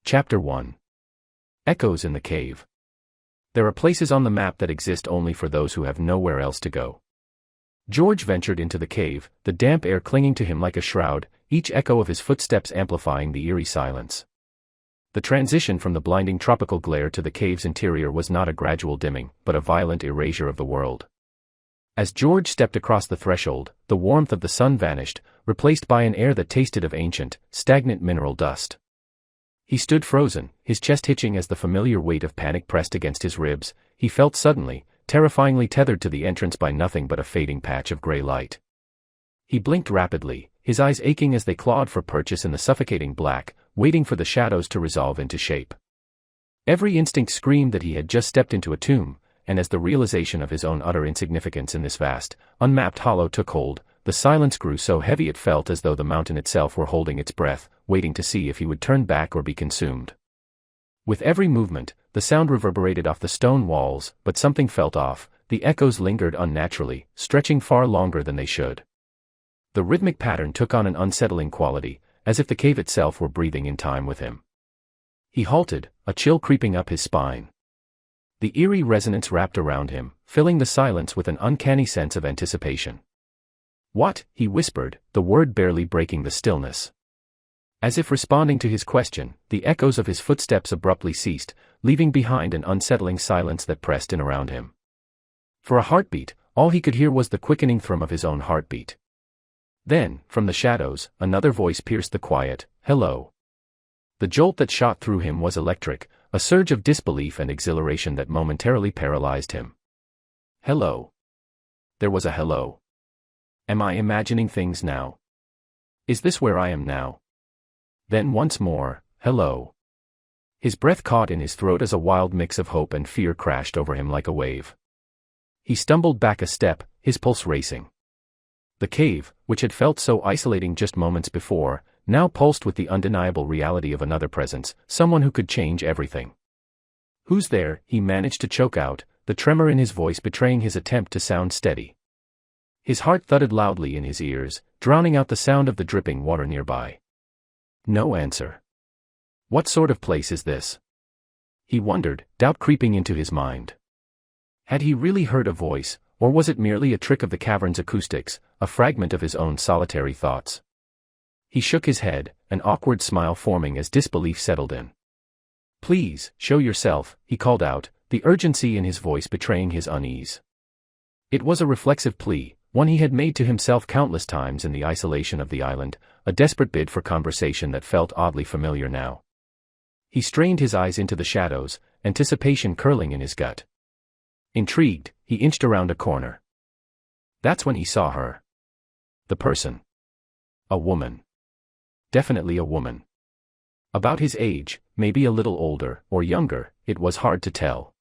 Chapter 1. Echoes in the Cave. There are places on the map that exist only for those who have nowhere else to go. George ventured into the cave, the damp air clinging to him like a shroud, each echo of his footsteps amplifying the eerie silence. The transition from the blinding tropical glare to the cave's interior was not a gradual dimming, but a violent erasure of the world. As George stepped across the threshold, the warmth of the sun vanished, replaced by an air that tasted of ancient, stagnant mineral dust. He stood frozen, his chest hitching as the familiar weight of panic pressed against his ribs. He felt suddenly, terrifyingly tethered to the entrance by nothing but a fading patch of gray light. He blinked rapidly, his eyes aching as they clawed for purchase in the suffocating black, waiting for the shadows to resolve into shape. Every instinct screamed that he had just stepped into a tomb, and as the realization of his own utter insignificance in this vast, unmapped hollow took hold, the silence grew so heavy it felt as though the mountain itself were holding its breath, waiting to see if he would turn back or be consumed. With every movement, the sound reverberated off the stone walls, but something felt off. The echoes lingered unnaturally, stretching far longer than they should. The rhythmic pattern took on an unsettling quality, as if the cave itself were breathing in time with him. He halted, a chill creeping up his spine. The eerie resonance wrapped around him, filling the silence with an uncanny sense of anticipation. "What?" he whispered, the word barely breaking the stillness. As if responding to his question, the echoes of his footsteps abruptly ceased, leaving behind an unsettling silence that pressed in around him. For a heartbeat, all he could hear was the quickening thrum of his own heartbeat. Then, from the shadows, another voice pierced the quiet, "Hello." The jolt that shot through him was electric, a surge of disbelief and exhilaration that momentarily paralyzed him. Hello. There was a hello. Am I imagining things now? Is this where I am now? Then once more, hello. His breath caught in his throat as a wild mix of hope and fear crashed over him like a wave. He stumbled back a step, his pulse racing. The cave, which had felt so isolating just moments before, now pulsed with the undeniable reality of another presence, someone who could change everything. "Who's there?" he managed to choke out, the tremor in his voice betraying his attempt to sound steady. His heart thudded loudly in his ears, drowning out the sound of the dripping water nearby. No answer. What sort of place is this? He wondered, doubt creeping into his mind. Had he really heard a voice, or was it merely a trick of the cavern's acoustics, a fragment of his own solitary thoughts? He shook his head, an awkward smile forming as disbelief settled in. "Please, show yourself," he called out, the urgency in his voice betraying his unease. It was a reflexive plea, one he had made to himself countless times in the isolation of the island, a desperate bid for conversation that felt oddly familiar now. He strained his eyes into the shadows, anticipation curling in his gut. Intrigued, he inched around a corner. That's when he saw her. The person. A woman. Definitely a woman. About his age, maybe a little older, or younger, it was hard to tell.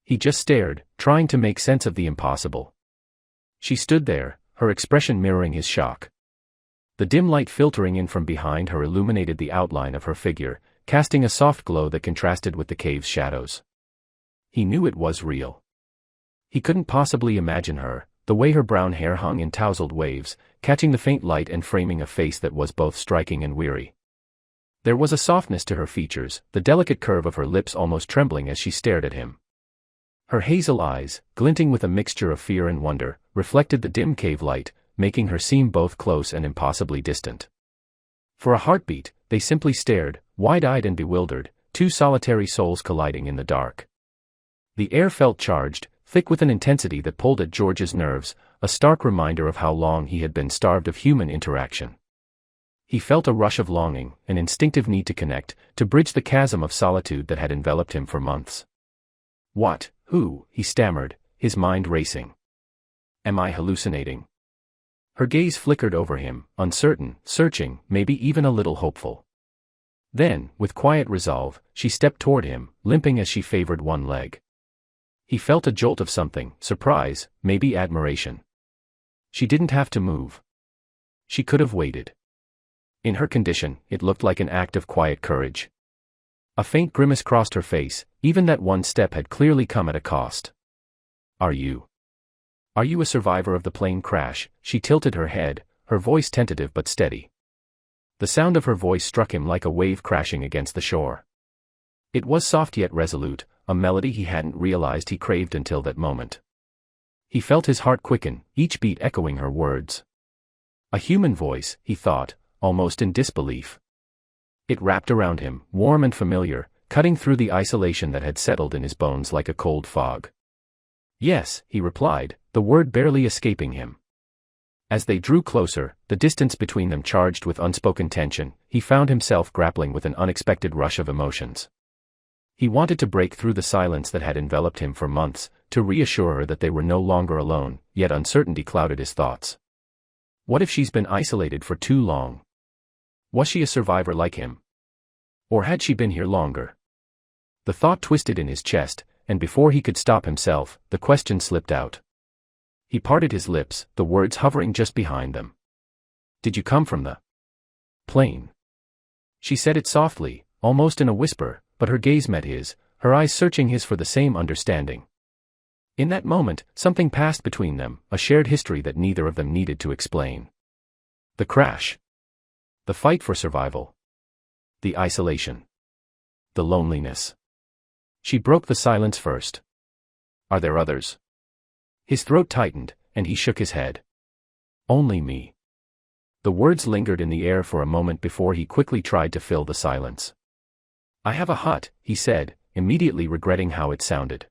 He just stared, trying to make sense of the impossible. She stood there, her expression mirroring his shock. The dim light filtering in from behind her illuminated the outline of her figure, casting a soft glow that contrasted with the cave's shadows. He knew it was real. He couldn't possibly imagine her, the way her brown hair hung in tousled waves, catching the faint light and framing a face that was both striking and weary. There was a softness to her features, the delicate curve of her lips almost trembling as she stared at him. Her hazel eyes, glinting with a mixture of fear and wonder, reflected the dim cave light, making her seem both close and impossibly distant. For a heartbeat, they simply stared, wide-eyed and bewildered, two solitary souls colliding in the dark. The air felt charged, thick with an intensity that pulled at George's nerves, a stark reminder of how long he had been starved of human interaction. He felt a rush of longing, an instinctive need to connect, to bridge the chasm of solitude that had enveloped him for months. "What? Who?" he stammered, his mind racing. "Am I hallucinating?" Her gaze flickered over him, uncertain, searching, maybe even a little hopeful. Then, with quiet resolve, she stepped toward him, limping as she favored one leg. He felt a jolt of something, surprise, maybe admiration. She didn't have to move. She could have waited. In her condition, it looked like an act of quiet courage. A faint grimace crossed her face, even that one step had clearly come at a cost. Are you a survivor of the plane crash?" She tilted her head, her voice tentative but steady. The sound of her voice struck him like a wave crashing against the shore. It was soft yet resolute, a melody he hadn't realized he craved until that moment. He felt his heart quicken, each beat echoing her words. A human voice, he thought, almost in disbelief. It wrapped around him, warm and familiar, cutting through the isolation that had settled in his bones like a cold fog. Yes, he replied, the word barely escaping him. As they drew closer, the distance between them charged with unspoken tension, he found himself grappling with an unexpected rush of emotions. He wanted to break through the silence that had enveloped him for months, to reassure her that they were no longer alone, yet uncertainty clouded his thoughts. What if she's been isolated for too long? Was she a survivor like him? Or had she been here longer? The thought twisted in his chest, and before he could stop himself, the question slipped out. He parted his lips, the words hovering just behind them. Did you come from the plane? She said it softly, almost in a whisper, but her gaze met his, her eyes searching his for the same understanding. In that moment, something passed between them, a shared history that neither of them needed to explain. The crash. The fight for survival. The isolation. The loneliness. She broke the silence first. Are there others? His throat tightened, and he shook his head. Only me. The words lingered in the air for a moment before he quickly tried to fill the silence. I have a hut, he said, immediately regretting how it sounded.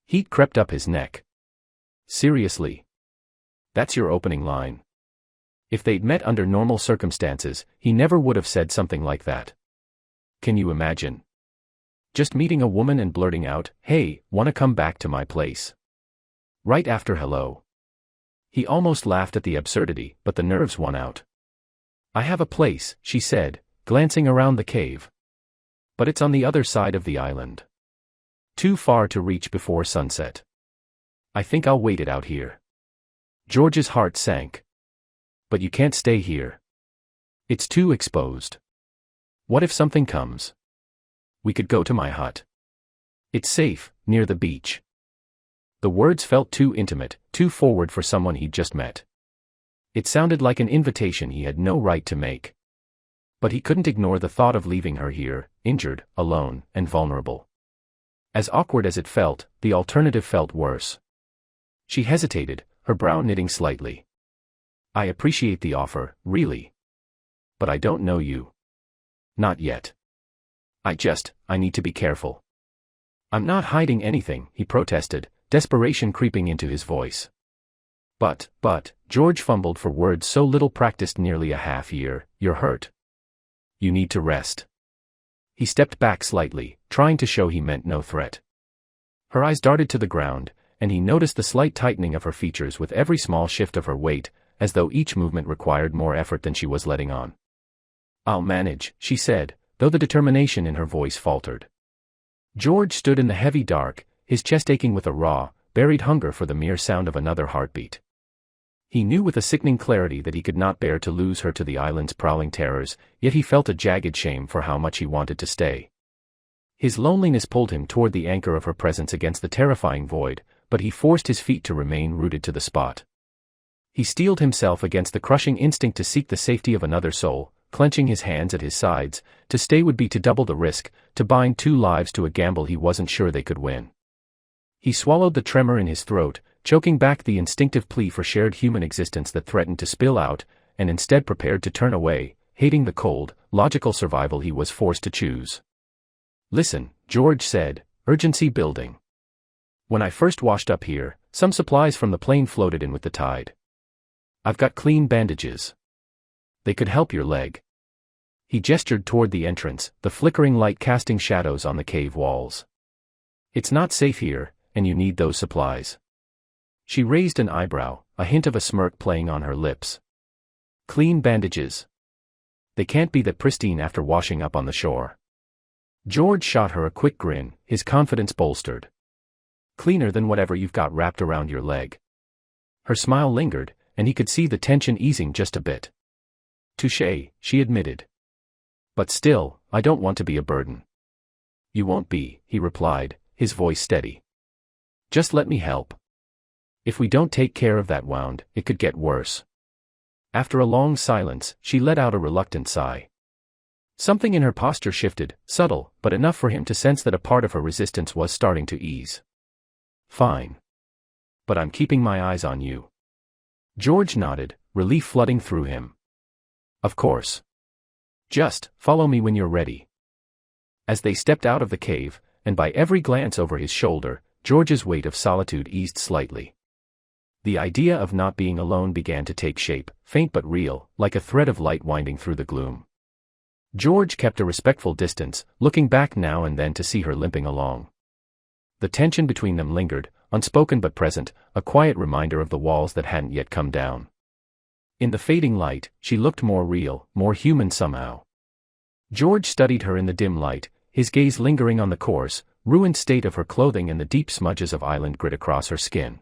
Heat crept up his neck. Seriously? That's your opening line? If they'd met under normal circumstances, he never would have said something like that. Can you imagine? Just meeting a woman and blurting out, hey, wanna come back to my place? Right after hello. He almost laughed at the absurdity, but the nerves won out. I have a place, she said, glancing around the cave. But it's on the other side of the island. Too far to reach before sunset. I think I'll wait it out here. George's heart sank. But you can't stay here. It's too exposed. What if something comes? We could go to my hut. It's safe, near the beach. The words felt too intimate, too forward for someone he'd just met. It sounded like an invitation he had no right to make. But he couldn't ignore the thought of leaving her here, injured, alone, and vulnerable. As awkward as it felt, the alternative felt worse. She hesitated, her brow knitting slightly. I appreciate the offer, really. But I don't know you. Not yet. I need to be careful. I'm not hiding anything, he protested, desperation creeping into his voice. But, George fumbled for words so little practiced nearly a half year, you're hurt. You need to rest. He stepped back slightly, trying to show he meant no threat. Her eyes darted to the ground, and he noticed the slight tightening of her features with every small shift of her weight, as though each movement required more effort than she was letting on. I'll manage, she said, though the determination in her voice faltered. George stood in the heavy dark, his chest aching with a raw, buried hunger for the mere sound of another heartbeat. He knew with a sickening clarity that he could not bear to lose her to the island's prowling terrors, yet he felt a jagged shame for how much he wanted to stay. His loneliness pulled him toward the anchor of her presence against the terrifying void, but he forced his feet to remain rooted to the spot. He steeled himself against the crushing instinct to seek the safety of another soul, clenching his hands at his sides. To stay would be to double the risk, to bind two lives to a gamble he wasn't sure they could win. He swallowed the tremor in his throat, choking back the instinctive plea for shared human existence that threatened to spill out, and instead prepared to turn away, hating the cold, logical survival he was forced to choose. Listen, George said, urgency building. When I first washed up here, some supplies from the plane floated in with the tide. I've got clean bandages. They could help your leg. He gestured toward the entrance, the flickering light casting shadows on the cave walls. It's not safe here, and you need those supplies. She raised an eyebrow, a hint of a smirk playing on her lips. Clean bandages. They can't be that pristine after washing up on the shore. George shot her a quick grin, his confidence bolstered. Cleaner than whatever you've got wrapped around your leg. Her smile lingered, and he could see the tension easing just a bit. Touché, she admitted. But still, I don't want to be a burden. You won't be, he replied, his voice steady. Just let me help. If we don't take care of that wound, it could get worse. After a long silence, she let out a reluctant sigh. Something in her posture shifted, subtle, but enough for him to sense that a part of her resistance was starting to ease. Fine. But I'm keeping my eyes on you. George nodded, relief flooding through him. Of course. Just follow me when you're ready. As they stepped out of the cave, and by every glance over his shoulder, George's weight of solitude eased slightly. The idea of not being alone began to take shape, faint but real, like a thread of light winding through the gloom. George kept a respectful distance, looking back now and then to see her limping along. The tension between them lingered, unspoken but present, a quiet reminder of the walls that hadn't yet come down. In the fading light, she looked more real, more human somehow. George studied her in the dim light, his gaze lingering on the coarse, ruined state of her clothing and the deep smudges of island grit across her skin.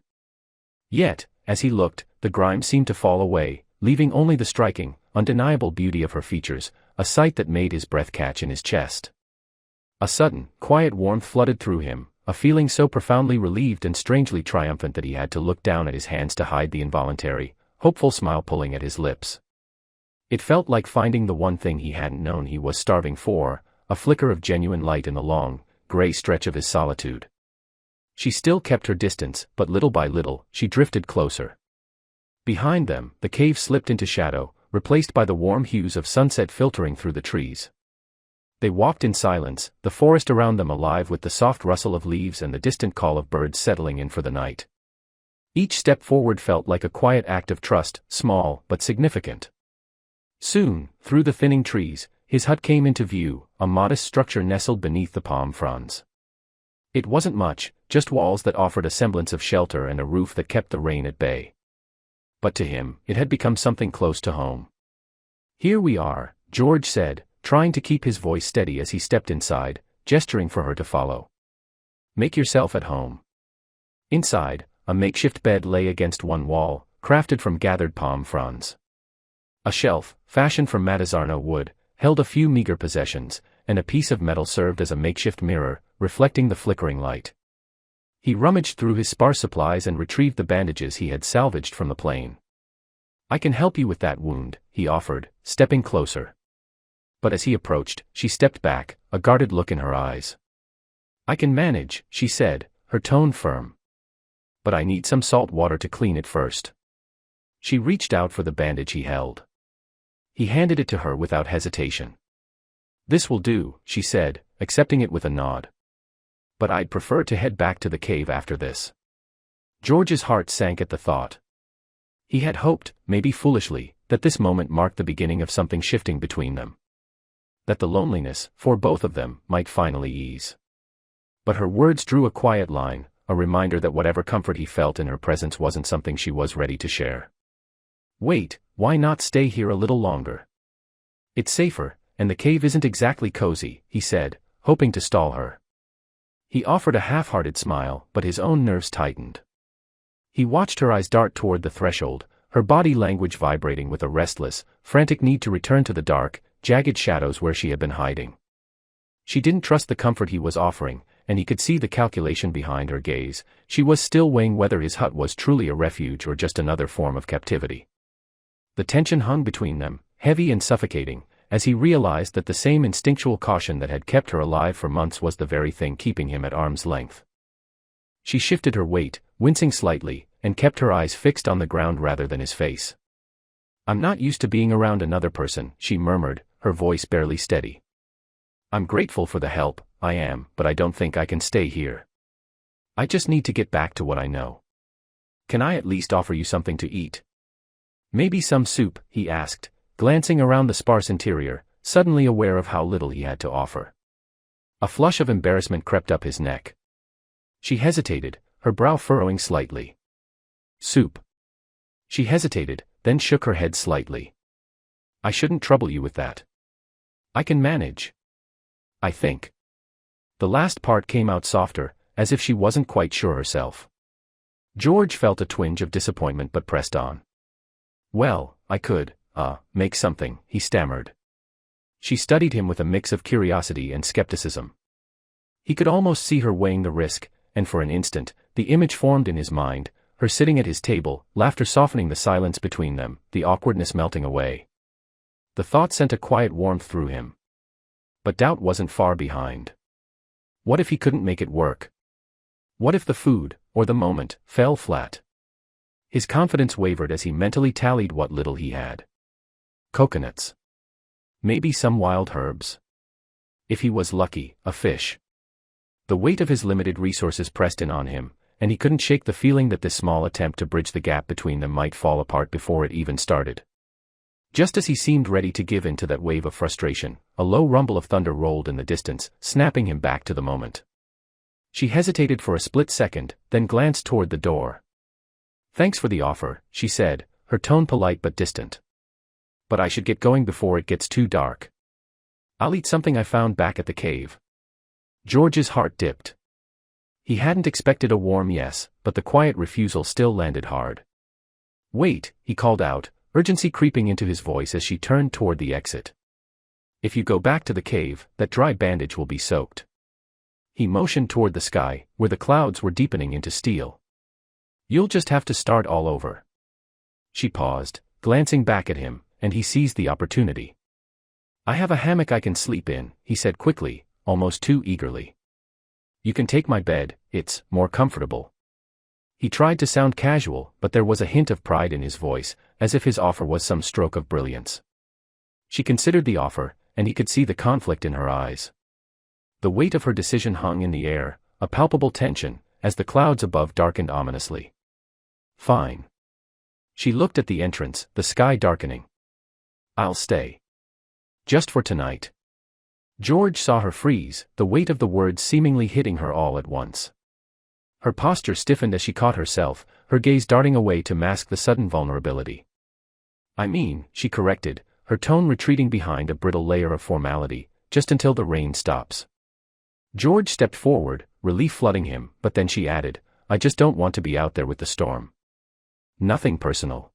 Yet, as he looked, the grime seemed to fall away, leaving only the striking, undeniable beauty of her features, a sight that made his breath catch in his chest. A sudden, quiet warmth flooded through him, a feeling so profoundly relieved and strangely triumphant that he had to look down at his hands to hide the involuntary, hopeful smile pulling at his lips. It felt like finding the one thing he hadn't known he was starving for, a flicker of genuine light in the long, gray stretch of his solitude. She still kept her distance, but little by little, she drifted closer. Behind them, the cave slipped into shadow, replaced by the warm hues of sunset filtering through the trees. They walked in silence, the forest around them alive with the soft rustle of leaves and the distant call of birds settling in for the night. Each step forward felt like a quiet act of trust, small but significant. Soon, through the thinning trees, his hut came into view, a modest structure nestled beneath the palm fronds. It wasn't much, just walls that offered a semblance of shelter and a roof that kept the rain at bay. But to him, it had become something close to home. "Here we are," George said, trying to keep his voice steady as he stepped inside, gesturing for her to follow. "Make yourself at home." Inside, a makeshift bed lay against one wall, crafted from gathered palm fronds. A shelf, fashioned from Matazarno wood, held a few meager possessions, and a piece of metal served as a makeshift mirror, reflecting the flickering light. He rummaged through his sparse supplies and retrieved the bandages he had salvaged from the plane. "I can help you with that wound," he offered, stepping closer. But as he approached, she stepped back, a guarded look in her eyes. "I can manage," she said, her tone firm. "But I need some salt water to clean it first." She reached out for the bandage he held. He handed it to her without hesitation. "This will do," she said, accepting it with a nod. "But I'd prefer to head back to the cave after this." George's heart sank at the thought. He had hoped, maybe foolishly, that this moment marked the beginning of something shifting between them. That the loneliness, for both of them, might finally ease. But her words drew a quiet line, a reminder that whatever comfort he felt in her presence wasn't something she was ready to share. "Wait, why not stay here a little longer? It's safer, and the cave isn't exactly cozy," he said, hoping to stall her. He offered a half-hearted smile, but his own nerves tightened. He watched her eyes dart toward the threshold, her body language vibrating with a restless, frantic need to return to the dark, jagged shadows where she had been hiding. She didn't trust the comfort he was offering, and he could see the calculation behind her gaze. She was still weighing whether his hut was truly a refuge or just another form of captivity. The tension hung between them, heavy and suffocating, as he realized that the same instinctual caution that had kept her alive for months was the very thing keeping him at arm's length. She shifted her weight, wincing slightly, and kept her eyes fixed on the ground rather than his face. "I'm not used to being around another person," she murmured, her voice barely steady. "I'm grateful for the help, I am, but I don't think I can stay here. I just need to get back to what I know. Can I at least offer you something to eat?" "Maybe some soup," he asked, glancing around the sparse interior, suddenly aware of how little he had to offer. A flush of embarrassment crept up his neck. She hesitated, her brow furrowing slightly. "Soup." She hesitated, then shook her head slightly. "I shouldn't trouble you with that. I can manage. I think." The last part came out softer, as if she wasn't quite sure herself. George felt a twinge of disappointment but pressed on. "Well, I could, make something," he stammered. She studied him with a mix of curiosity and skepticism. He could almost see her weighing the risk, and for an instant, the image formed in his mind, her sitting at his table, laughter softening the silence between them, the awkwardness melting away. The thought sent a quiet warmth through him. But doubt wasn't far behind. What if he couldn't make it work? What if the food, or the moment, fell flat? His confidence wavered as he mentally tallied what little he had. Coconuts. Maybe some wild herbs. If he was lucky, a fish. The weight of his limited resources pressed in on him, and he couldn't shake the feeling that this small attempt to bridge the gap between them might fall apart before it even started. Just as he seemed ready to give in to that wave of frustration, a low rumble of thunder rolled in the distance, snapping him back to the moment. She hesitated for a split second, then glanced toward the door. "Thanks for the offer," she said, her tone polite but distant. "But I should get going before it gets too dark. I'll eat something I found back at the cave." George's heart dipped. He hadn't expected a warm yes, but the quiet refusal still landed hard. "Wait," he called out, urgency creeping into his voice as she turned toward the exit. "If you go back to the cave, that dry bandage will be soaked." He motioned toward the sky, where the clouds were deepening into steel. "You'll just have to start all over." She paused, glancing back at him, and he seized the opportunity. "I have a hammock I can sleep in," he said quickly, almost too eagerly. "You can take my bed, it's more comfortable." He tried to sound casual, but there was a hint of pride in his voice, as if his offer was some stroke of brilliance. She considered the offer, and he could see the conflict in her eyes. The weight of her decision hung in the air, a palpable tension, as the clouds above darkened ominously. "Fine." She looked at the entrance, the sky darkening. "I'll stay. Just for tonight." George saw her freeze, the weight of the words seemingly hitting her all at once. Her posture stiffened as she caught herself, her gaze darting away to mask the sudden vulnerability. "I mean," she corrected, her tone retreating behind a brittle layer of formality, "just until the rain stops." George stepped forward, relief flooding him, but then she added, "I just don't want to be out there with the storm." "Nothing personal."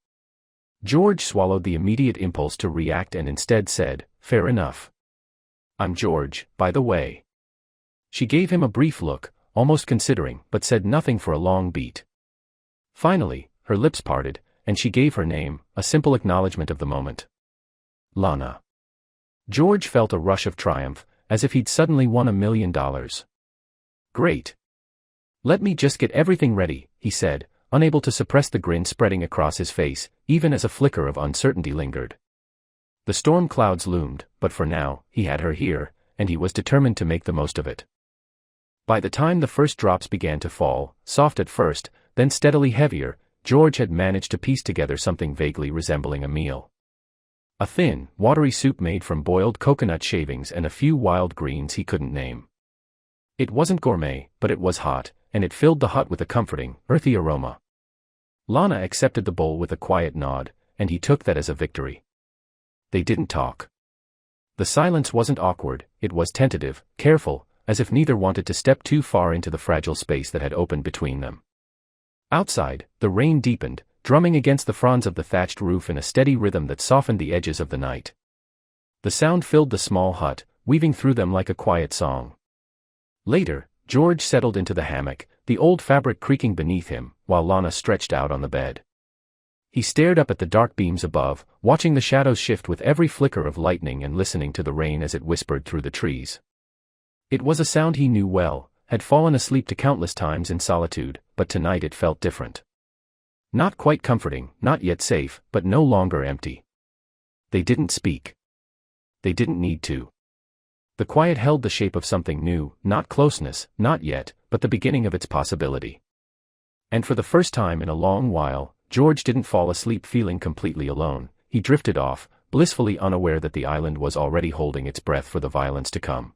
George swallowed the immediate impulse to react and instead said, "Fair enough. I'm George, by the way." She gave him a brief look, almost considering, but said nothing for a long beat. Finally, her lips parted, and she gave her name, a simple acknowledgement of the moment. "Lana." George felt a rush of triumph, as if he'd suddenly won $1 million. "Great. Let me just get everything ready," he said, unable to suppress the grin spreading across his face, even as a flicker of uncertainty lingered. The storm clouds loomed, but for now, he had her here, and he was determined to make the most of it. By the time the first drops began to fall, soft at first, then steadily heavier, George had managed to piece together something vaguely resembling a meal. A thin, watery soup made from boiled coconut shavings and a few wild greens he couldn't name. It wasn't gourmet, but it was hot, and it filled the hut with a comforting, earthy aroma. Lana accepted the bowl with a quiet nod, and he took that as a victory. They didn't talk. The silence wasn't awkward, it was tentative, careful, as if neither wanted to step too far into the fragile space that had opened between them. Outside, the rain deepened, drumming against the fronds of the thatched roof in a steady rhythm that softened the edges of the night. The sound filled the small hut, weaving through them like a quiet song. Later, George settled into the hammock, the old fabric creaking beneath him, while Lana stretched out on the bed. He stared up at the dark beams above, watching the shadows shift with every flicker of lightning and listening to the rain as it whispered through the trees. It was a sound he knew well, had fallen asleep to countless times in solitude, but tonight it felt different. Not quite comforting, not yet safe, but no longer empty. They didn't speak. They didn't need to. The quiet held the shape of something new, not closeness, not yet, but the beginning of its possibility. And for the first time in a long while, George didn't fall asleep feeling completely alone. He drifted off, blissfully unaware that the island was already holding its breath for the violence to come.